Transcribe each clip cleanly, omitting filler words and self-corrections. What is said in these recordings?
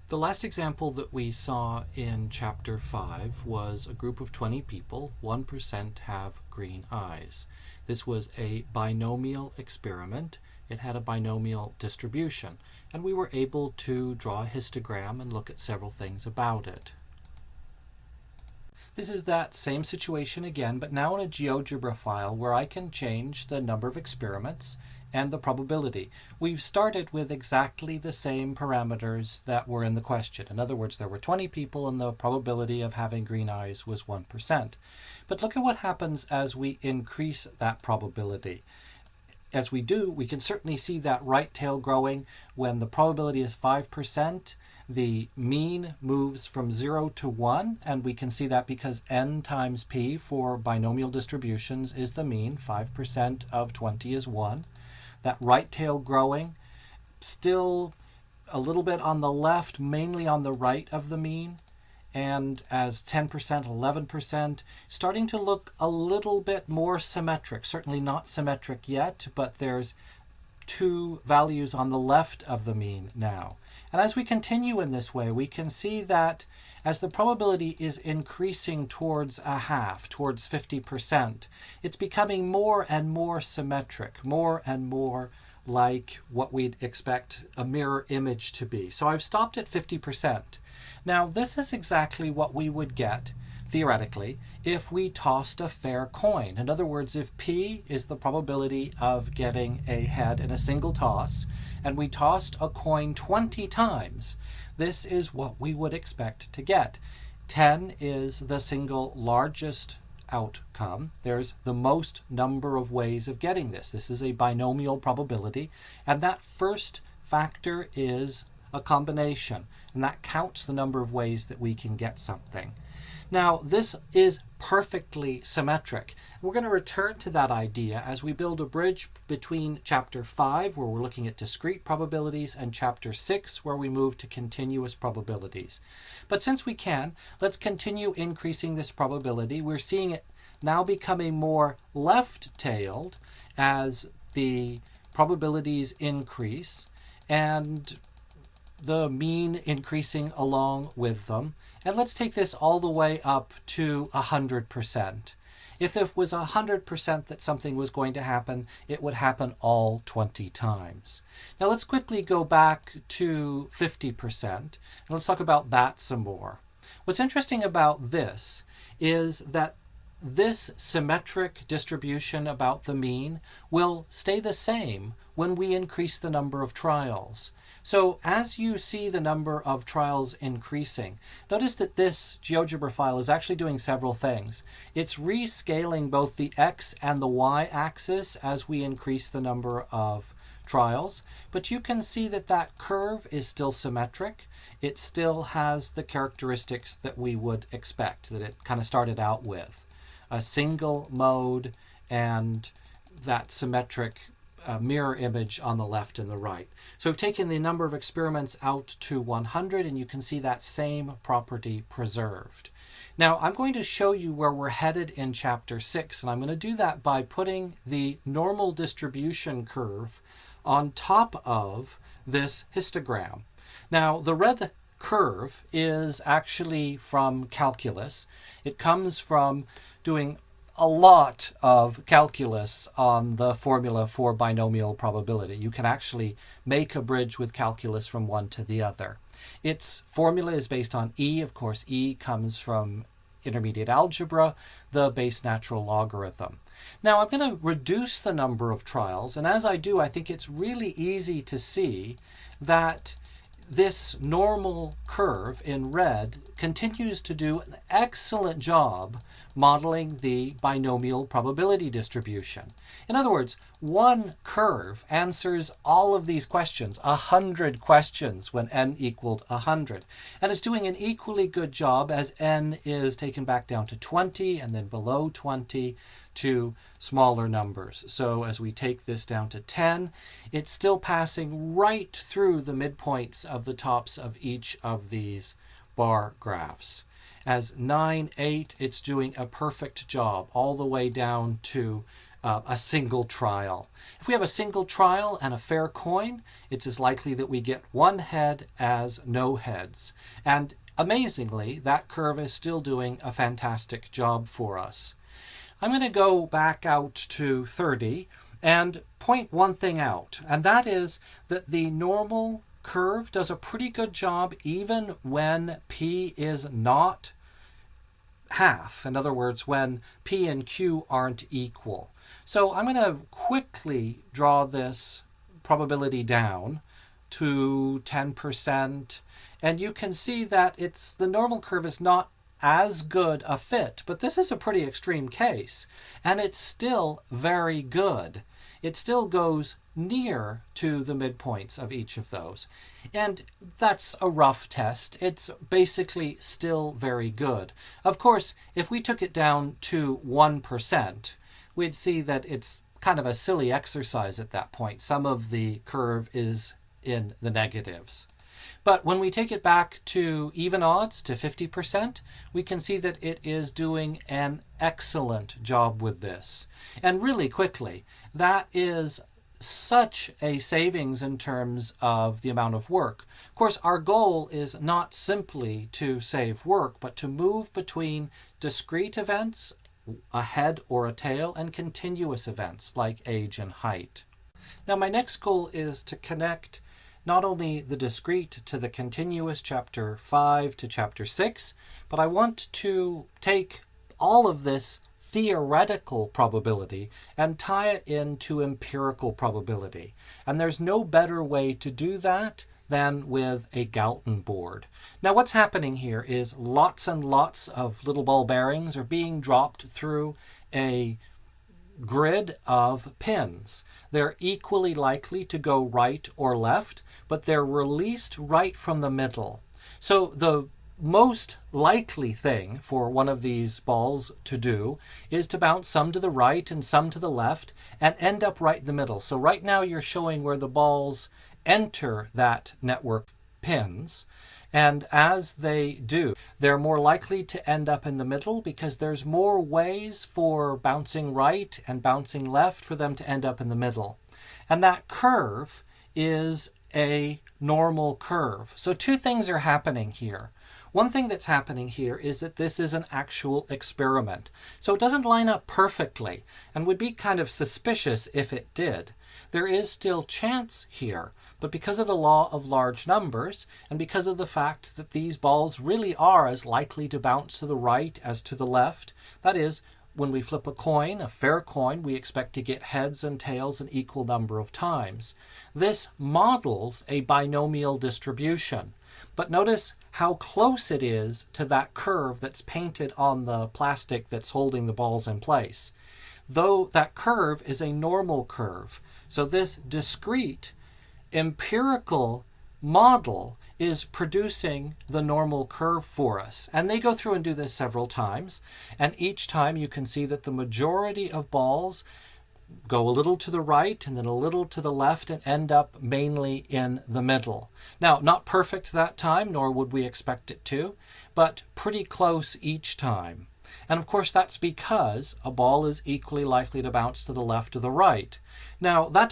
The last example that we saw in Chapter 5 was a group of 20 people, 1% have green eyes. This was a binomial experiment. It had a binomial distribution, and we were able to draw a histogram and look at several things about it. This is that same situation again, but now in a GeoGebra file where I can change the number of experiments and the probability. We've started with exactly the same parameters that were in the question. In other words, there were 20 people and the probability of having green eyes was 1%. But look at what happens as we increase that probability. As we do, we can certainly see that right tail growing. When the probability is 5%, the mean moves from 0 to 1, and we can see that because n times p for binomial distributions is the mean. 5% of 20 is 1. That right tail growing, still a little bit on the left, mainly on the right of the mean, and as 10%, 11%, starting to look a little bit more symmetric. Certainly not symmetric yet, but there's two values on the left of the mean now. And as we continue in this way, we can see that as the probability is increasing towards a half, towards 50%, it's becoming more and more symmetric, more and more like what we'd expect a mirror image to be. So I've stopped at 50%. Now, this is exactly what we would get, theoretically, if we tossed a fair coin. In other words, if P is the probability of getting a head in a single toss, and we tossed a coin 20 times, this is what we would expect to get. 10 is the single largest outcome. There's the most number of ways of getting this. This is a binomial probability, and that first factor is a combination, and that counts the number of ways that we can get something. Now, this is perfectly symmetric. We're going to return to that idea as we build a bridge between Chapter 5, where we're looking at discrete probabilities, and Chapter 6, where we move to continuous probabilities. But since we can, let's continue increasing this probability. We're seeing it now becoming more left-tailed as the probabilities increase, and the mean increasing along with them. And let's take this all the way up to 100%. If it was 100% that something was going to happen, it would happen all 20 times. Now let's quickly go back to 50%, and let's talk about that some more. What's interesting about this is that this symmetric distribution about the mean will stay the same when we increase the number of trials. So as you see the number of trials increasing, notice that this GeoGebra file is actually doing several things. It's rescaling both the x and the y axis as we increase the number of trials, but you can see that that curve is still symmetric. It still has the characteristics that we would expect, that it kind of started out with. A single mode and that symmetric mirror image on the left and the right. So we've taken the number of experiments out to 100, and you can see that same property preserved. Now I'm going to show you where we're headed in Chapter 6, and I'm going to do that by putting the normal distribution curve on top of this histogram. Now the red curve is actually from calculus. It comes from doing a lot of calculus on the formula for binomial probability. You can actually make a bridge with calculus from one to the other. Its formula is based on E. Of course, E comes from intermediate algebra, the base natural logarithm. Now I'm going to reduce the number of trials, and as I do, I think it's really easy to see that this normal curve in red continues to do an excellent job modeling the binomial probability distribution. In other words, one curve answers all of these questions, 100 questions when n equaled 100. And it's doing an equally good job as n is taken back down to 20 and then below 20 to smaller numbers. So as we take this down to 10, it's still passing right through the midpoints of the tops of each of these bar graphs. As 9, 8, it's doing a perfect job all the way down to a single trial. If we have a single trial and a fair coin, it's as likely that we get one head as no heads. And amazingly, that curve is still doing a fantastic job for us. I'm going to go back out to 30 and point one thing out, and that is that the normal curve does a pretty good job even when p is not half. In other words, when p and q aren't equal. So I'm going to quickly draw this probability down to 10%, and you can see that the normal curve is not as good a fit, but this is a pretty extreme case, and it's still very good. It still goes near to the midpoints of each of those. And that's a rough test. It's basically still very good. Of course, if we took it down to 1%, we'd see that it's kind of a silly exercise at that point. Some of the curve is in the negatives. But when we take it back to even odds, to 50%, we can see that it is doing an excellent job with this. And really quickly, that is such a savings in terms of the amount of work. Of course, our goal is not simply to save work, but to move between discrete events, a head or a tail, and continuous events like age and height. Now, my next goal is to connect not only the discrete to the continuous, chapter 5 to chapter 6, but I want to take all of this theoretical probability and tie it into empirical probability. And there's no better way to do that than with a Galton board. Now what's happening here is lots and lots of little ball bearings are being dropped through a grid of pins. They're equally likely to go right or left, but they're released right from the middle. So the most likely thing for one of these balls to do is to bounce some to the right and some to the left and end up right in the middle. So right now you're showing where the balls enter that network pins, and as they do, they're more likely to end up in the middle because there's more ways for bouncing right and bouncing left for them to end up in the middle. And that curve is a normal curve. So two things are happening here. One thing that's happening here is that this is an actual experiment. So it doesn't line up perfectly and would be kind of suspicious if it did. There is still chance here, but because of the law of large numbers and because of the fact that these balls really are as likely to bounce to the right as to the left, that is, when we flip a coin, a fair coin, we expect to get heads and tails an equal number of times. This models a binomial distribution. But notice how close it is to that curve that's painted on the plastic that's holding the balls in place. Though that curve is a normal curve. So this discrete empirical model is producing the normal curve for us. And they go through and do this several times. And each time you can see that the majority of balls go a little to the right and then a little to the left and end up mainly in the middle. Now, not perfect that time, nor would we expect it to, but pretty close each time. And of course, that's because a ball is equally likely to bounce to the left or the right. Now, that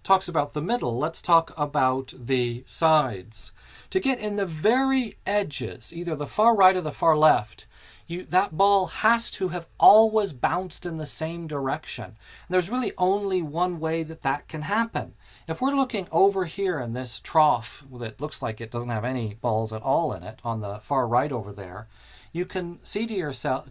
talks about the middle. Let's talk about the sides. To get in the very edges, either the far right or the far left, that ball has to have always bounced in the same direction. And there's really only one way that that can happen. If we're looking over here in this trough that looks like it doesn't have any balls at all in it on the far right over there, you can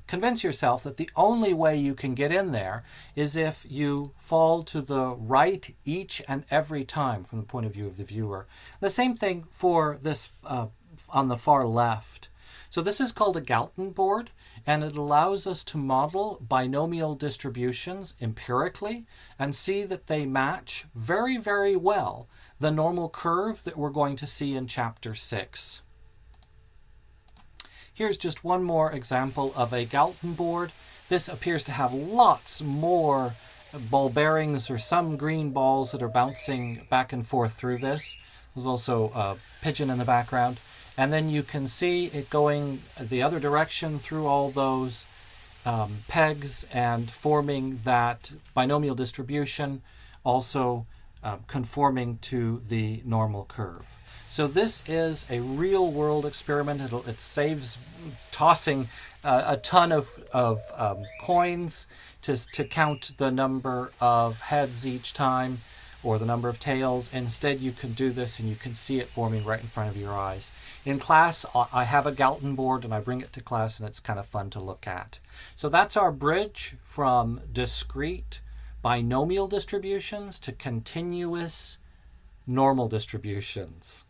convince yourself that the only way you can get in there is if you fall to the right each and every time from the point of view of the viewer. The same thing for this on the far left. So this is called a Galton board, and it allows us to model binomial distributions empirically and see that they match very, very well the normal curve that we're going to see in chapter 6. Here's just one more example of a Galton board. This appears to have lots more ball bearings or some green balls that are bouncing back and forth through this. There's also a pigeon in the background. And then you can see it going the other direction through all those. pegs and forming that binomial distribution, also conforming to the normal curve. So this is a real-world experiment. It saves tossing a ton of coins to count the number of heads each time or the number of tails. Instead, you can do this and you can see it forming right in front of your eyes. In class, I have a Galton board and I bring it to class and it's kind of fun to look at. So that's our bridge from discrete binomial distributions to continuous normal distributions.